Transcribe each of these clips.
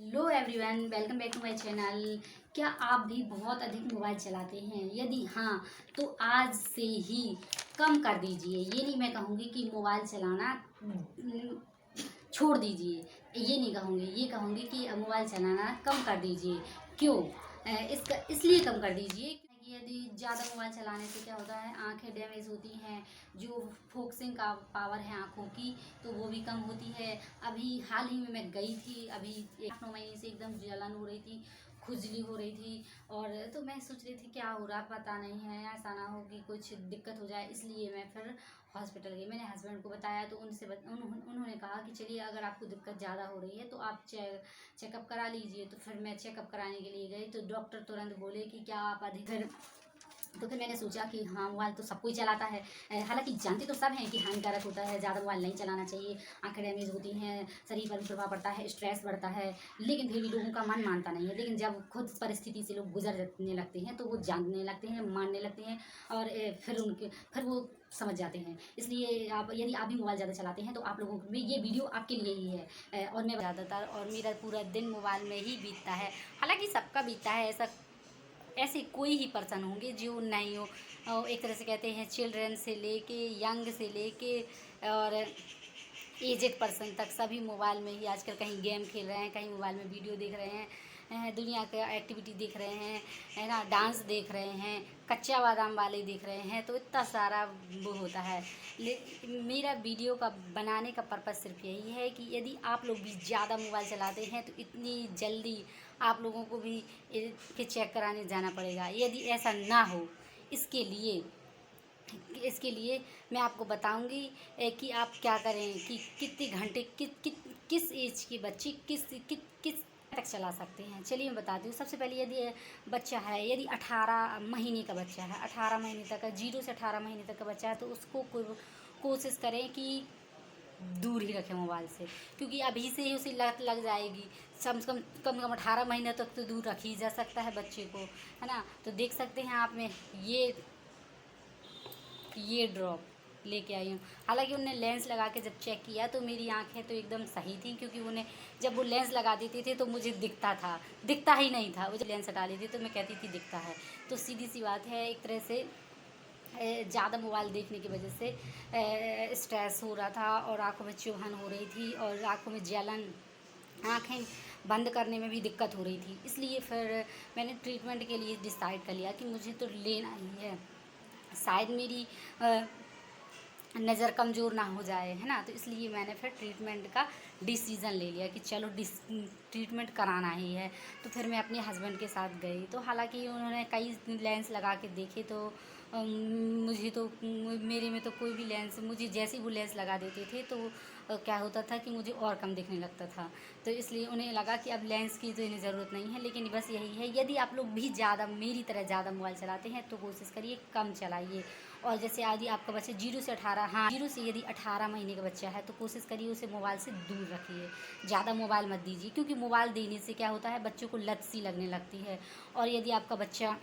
Hello everyone, welcome back to my channel. क्या आप भी बहुत अधिक मोबाइल चलाते हैं? यदि हाँ, तो आज से ही कम कर दीजिए। ये नहीं मैं कहूँगी कि मोबाइल चलाना छोड़ दीजिए, ये नहीं कहूँगी। ये कहूँगी कि मोबाइल चलाना कम कर दीजिए। क्यों? इसका इसलिए कम कर दीजिए कि यदि ज़्यादा मोबाइल चलाने से क्या होता है, आंखें डैमेज होती हैं। जो फोकसिंग का पावर है आंखों की, तो वो भी कम होती है। अभी हाल ही में मैं गई थी, अभी 8-9 महीने से एकदम जलन हो रही थी, खुजली हो रही थी। और तो मैं सोच रही थी क्या हो रहा पता नहीं है, ऐसा ना हो कि कुछ दिक्कत हो जाए। इसलिए मैं फिर हॉस्पिटल गई। मैंने हस्बैंड को बताया तो उन्होंने कहा कि चलिए, अगर आपको दिक्कत ज़्यादा हो रही है तो आप चेकअप करा लीजिए। तो फिर मैं चेकअप कराने के लिए गई तो डॉक्टर तुरंत बोले कि क्या आप अधिक तो फिर मैंने सोचा कि हाँ, मोबाइल तो सब कोई चलाता है। हालांकि जानते तो सब हैं कि हानिकारक होता है, ज़्यादा मोबाइल नहीं चलाना चाहिए। आंखें डैमेज होती हैं, शरीर पर भी प्रभाव पड़ता है, स्ट्रेस बढ़ता है। लेकिन फिर भी लोगों का मन मानता नहीं है। लेकिन जब खुद परिस्थिति से लोग गुजरने लगते हैं तो वो जानने लगते हैं, मानने लगते हैं। और फिर वो समझ जाते हैं। इसलिए यदि आप भी मोबाइल ज़्यादा चलाते हैं तो आप लोगों को भी ये वीडियो आपके लिए ही है। और मैं ज़्यादातर और मेरा पूरा दिन मोबाइल में ही बीतता है। हालांकि सबका बीतता है, ऐसे कोई ही पर्सन होंगे जो नहीं हो। एक तरह से कहते हैं, चिल्ड्रन से लेके यंग से लेके और एजेड पर्सन तक सभी मोबाइल में ही आजकल कहीं गेम खेल रहे हैं, कहीं मोबाइल में वीडियो देख रहे हैं, दुनिया का एक्टिविटी देख रहे हैं, है ना, डांस देख रहे हैं, कच्चा बादाम वाले देख रहे हैं। तो इतना सारा वो होता है। मेरा वीडियो का बनाने का पर्पज़ सिर्फ यही है कि यदि आप लोग भी ज़्यादा मोबाइल चलाते हैं तो इतनी जल्दी आप लोगों को भी फिर चेक कराने जाना पड़ेगा। यदि ऐसा ना हो, इसके लिए इसके लिए मैं आपको बताऊंगी कि आप क्या करें, कि कितने घंटे किस एज के बच्चे किस तक चला सकते हैं। चलिए मैं बताती हूँ। सबसे पहले यदि बच्चा है, यदि 18 महीने का बच्चा है, 18 महीने तक का, 0 से 18 महीने तक का बच्चा है, तो उसको कोशिश करें कि दूर ही रखें मोबाइल से। क्योंकि अभी से ही उसे लत लग जाएगी। कम 18 महीने तक तो दूर रख ही जा सकता है बच्चे को, है ना। तो देख सकते हैं आप, में ये ड्रॉप लेके आई हूँ। हालांकि उन्हें लेंस लगा के जब चेक किया तो मेरी आंखें तो एकदम सही थी। क्योंकि उन्हें जब वो लेंस लगा देते थे तो मुझे दिखता ही नहीं था। वो जब लेंस हटा लेते तो मैं कहती थी दिखता है। तो सीधी सी बात है, एक तरह से ज़्यादा मोबाइल देखने की वजह से स्ट्रेस हो रहा था और आंखों में चुभन हो रही थी और आंखों में जलन, आँखें बंद करने में भी दिक्कत हो रही थी। इसलिए फिर मैंने ट्रीटमेंट के लिए डिसाइड कर लिया कि मुझे तो लेना ही है। शायद मेरी नज़र कमज़ोर ना हो जाए, है ना। तो इसलिए मैंने फिर ट्रीटमेंट का डिसीज़न ले लिया कि चलो ट्रीटमेंट कराना ही है। तो फिर मैं अपने हस्बैंड के साथ गई। तो हालांकि उन्होंने कई लेंस लगा के देखे तो मुझे तो मेरे में तो कोई भी लेंस, मुझे जैसे ही वो लेंस लगा देते थे तो क्या होता था कि मुझे और कम दिखने लगता था। तो इसलिए उन्हें लगा कि अब लेंस की तो इन्हें ज़रूरत नहीं है। लेकिन बस यही है, यदि आप लोग भी ज़्यादा मेरी तरह ज़्यादा मोबाइल चलाते हैं तो कोशिश करिए कम चलाइए। और जैसे यदि आपका बच्चा 0 से 18, हाँ, 0 से यदि 18 महीने का बच्चा है तो कोशिश करिए उसे मोबाइल से दूर रखिए। ज़्यादा मोबाइल मत दीजिए। क्योंकि मोबाइल देने से क्या होता है, बच्चों को लत सी लगने लगती है। और यदि आपका बच्चा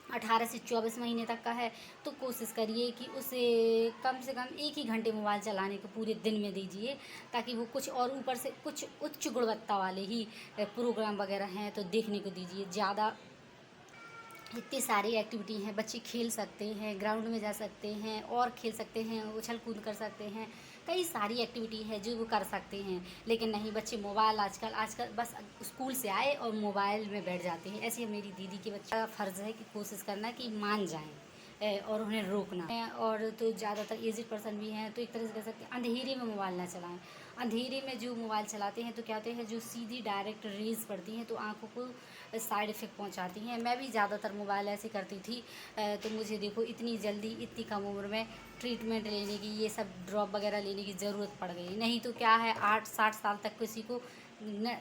18 से 24 महीने तक का है तो कोशिश करिए कि उसे कम से कम 1 ही घंटे मोबाइल चलाने को पूरे दिन में दीजिए। ताकि वो कुछ और ऊपर से कुछ उच्च गुणवत्ता वाले ही प्रोग्राम वगैरह हैं तो देखने को दीजिए। ज़्यादा इतनी सारी एक्टिविटी हैं, बच्चे खेल सकते हैं, ग्राउंड में जा सकते हैं और खेल सकते हैं, उछल कूद कर सकते हैं। कई सारी एक्टिविटी है जो वो कर सकते हैं। लेकिन नहीं, बच्चे मोबाइल आजकल बस स्कूल से आए और मोबाइल में बैठ जाते हैं। ऐसे ही मेरी दीदी के बच्चा का फ़र्ज़ है कि कोशिश करना कि मान जाएं और उन्हें रोकना है। और तो ज़्यादातर एजिड पर्सन भी हैं तो एक तरह से कह सकते हैं अंधेरे में मोबाइल ना चलाएं। अंधेरे में जो मोबाइल चलाते हैं तो क्या होते हैं, जो सीधी डायरेक्ट रेज़ पड़ती हैं तो आंखों को साइड इफ़ेक्ट पहुंचाती हैं। मैं भी ज़्यादातर मोबाइल ऐसे करती थी। तो मुझे देखो इतनी जल्दी इतनी कम उम्र में ट्रीटमेंट लेने की, ये सब ड्रॉप वगैरह लेने की ज़रूरत पड़ गई। नहीं तो क्या है, 60 साल तक किसी को न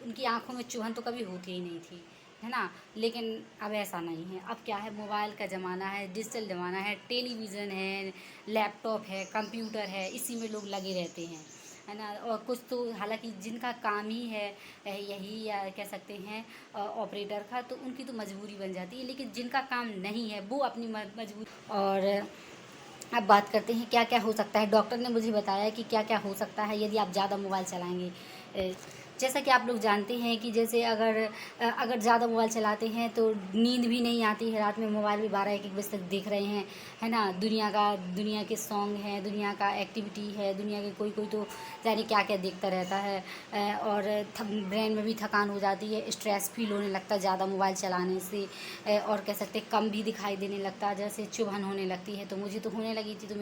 उनकी आंखों में चुभन तो कभी होती ही नहीं थी, है ना। लेकिन अब ऐसा नहीं है। अब क्या है, मोबाइल का ज़माना है, डिजिटल ज़माना है, टेलीविज़न है, लैपटॉप है, कंप्यूटर है, इसी में लोग लगे रहते हैं, है ना। और कुछ तो हालांकि जिनका काम ही है यही, या कह सकते हैं ऑपरेटर का, तो उनकी तो मजबूरी बन जाती है। लेकिन जिनका काम नहीं है वो अपनी मजबूरी। और अब बात करते हैं क्या क्या हो सकता है। डॉक्टर ने मुझे बताया कि क्या क्या हो सकता है यदि आप ज़्यादा मोबाइल चलाएंगे। जैसा कि आप लोग जानते हैं कि जैसे अगर ज़्यादा मोबाइल चलाते हैं तो नींद भी नहीं आती है, रात में मोबाइल भी 12-1 बजे तक देख रहे हैं, है ना। दुनिया के सॉन्ग हैं, दुनिया का एक्टिविटी है, दुनिया के कोई तो जाने क्या क्या देखता रहता है। और ब्रेन में भी थकान हो जाती है, स्ट्रेस फील होने लगता है ज़्यादा मोबाइल चलाने से। और कह सकते हैं कम भी दिखाई देने लगता है, जैसे चुभन होने लगती है। तो मुझे तो होने लगी थी, तो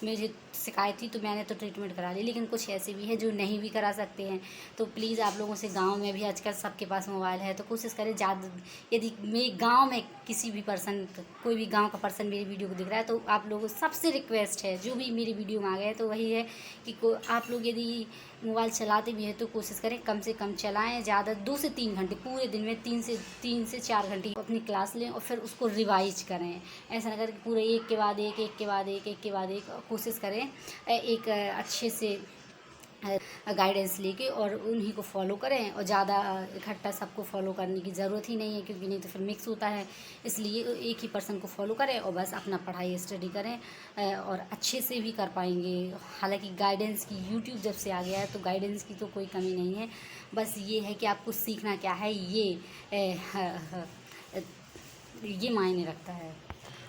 मुझे शिकायत थी, तो मैंने तो ट्रीटमेंट करा ली। लेकिन कुछ ऐसे भी है जो नहीं भी करा सकते हैं। तो प्लीज़ आप लोगों से, गांव में भी आजकल सबके पास मोबाइल है, तो कोशिश करें ज़्यादा, यदि मेरे गांव में किसी भी पर्सन, कोई भी गांव का पर्सन मेरी वीडियो को दिख रहा है, तो आप लोगों से सबसे रिक्वेस्ट है, जो भी मेरी वीडियो में आ गए, तो वही है कि आप लोग यदि मोबाइल चलाते भी हैं तो कोशिश करें कम से कम चलाएं। ज़्यादा 2 से 3 घंटे पूरे दिन में, 3 से 4 घंटे अपनी क्लास लें और फिर उसको रिवाइज करें। ऐसा ना करें कि पूरे एक के बाद एक कोशिश करें एक अच्छे से गाइडेंस लेके और उन्हीं को फॉलो करें। और ज़्यादा इकट्ठा सबको फॉलो करने की ज़रूरत ही नहीं है, क्योंकि नहीं तो फिर मिक्स होता है। इसलिए एक ही पर्सन को फॉलो करें और बस अपना पढ़ाई स्टडी करें, और अच्छे से भी कर पाएंगे। हालांकि गाइडेंस की, यूट्यूब जब से आ गया है तो गाइडेंस की तो कोई कमी नहीं है। बस ये है कि आपको सीखना क्या है, ये मायने रखता है।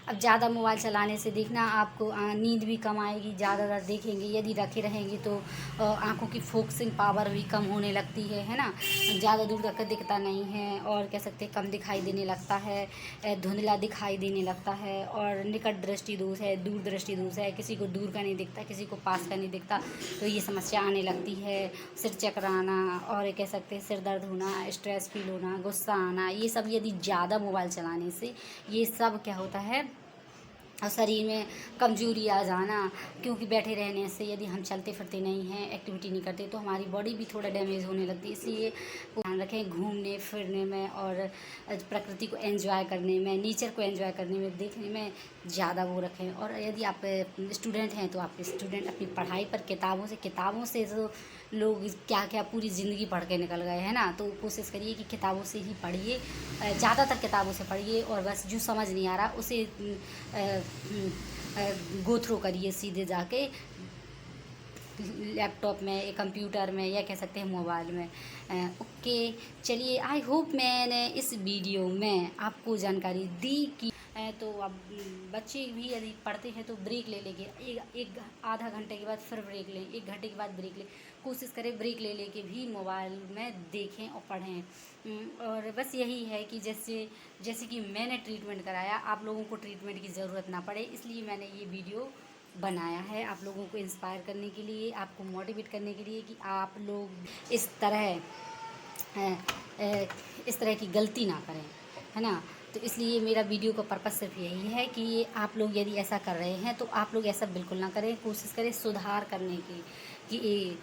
अब ज़्यादा मोबाइल चलाने से देखना आपको नींद भी कम आएगी। ज़्यादातर देखेंगे, यदि रखे रहेंगे तो आँखों की फोकसिंग पावर भी कम होने लगती है ना। ज़्यादा दूर तक दिखता नहीं है, और कह सकते हैं कम दिखाई देने लगता है, धुंधला दिखाई देने लगता है। और निकट दृष्टि दोष है, दूर दृष्टि दोष है, किसी को दूर का नहीं दिखता, किसी को पास का नहीं दिखता, तो ये समस्या आने लगती है। सिर चकराना, और कह सकते हैं सिर दर्द होना, स्ट्रेस फील होना, गुस्सा आना, ये सब यदि ज़्यादा मोबाइल चलाने से ये सब क्या होता है, और शरीर में कमजोरी आ जाना। क्योंकि बैठे रहने से, यदि हम चलते फिरते नहीं हैं, एक्टिविटी नहीं करते, तो हमारी बॉडी भी थोड़ा डैमेज होने लगती है। इसलिए ध्यान रखें घूमने फिरने में, और प्रकृति को एंजॉय करने में, नेचर को एंजॉय करने में, देखने में ज़्यादा वो रखें। और यदि आप स्टूडेंट हैं तो आप स्टूडेंट अपनी पढ़ाई पर किताबों से तो लोग क्या क्या पूरी ज़िंदगी पढ़ के निकल गए हैं ना। तो कोशिश करिए कि किताबों से ही पढ़िए, ज़्यादातर किताबों से पढ़िए, और बस जो समझ नहीं आ रहा उसे गो थ्रू करिए सीधे जाके लैपटॉप में या कंप्यूटर में, या कह सकते हैं मोबाइल में। ओके, चलिए, आई होप मैंने इस वीडियो में आपको जानकारी दी कि तो अब बच्चे भी यदि पढ़ते हैं तो ब्रेक ले लेंगे, एक आधा घंटे के बाद फिर ब्रेक लें, 1 घंटे के बाद ब्रेक लें। कोशिश करें ब्रेक ले लेके भी मोबाइल में देखें और पढ़ें। और बस यही है कि जैसे कि मैंने ट्रीटमेंट कराया, आप लोगों को ट्रीटमेंट की ज़रूरत ना पड़े, इसलिए मैंने ये वीडियो बनाया है आप लोगों को इंस्पायर करने के लिए, आपको मोटिवेट करने के लिए कि आप लोग इस तरह की गलती ना करें, है ना। तो इसलिए मेरा वीडियो का पर्पस सिर्फ यही है कि आप लोग यदि ऐसा कर रहे हैं तो आप लोग ऐसा बिल्कुल ना करें। कोशिश करें सुधार करने की, कि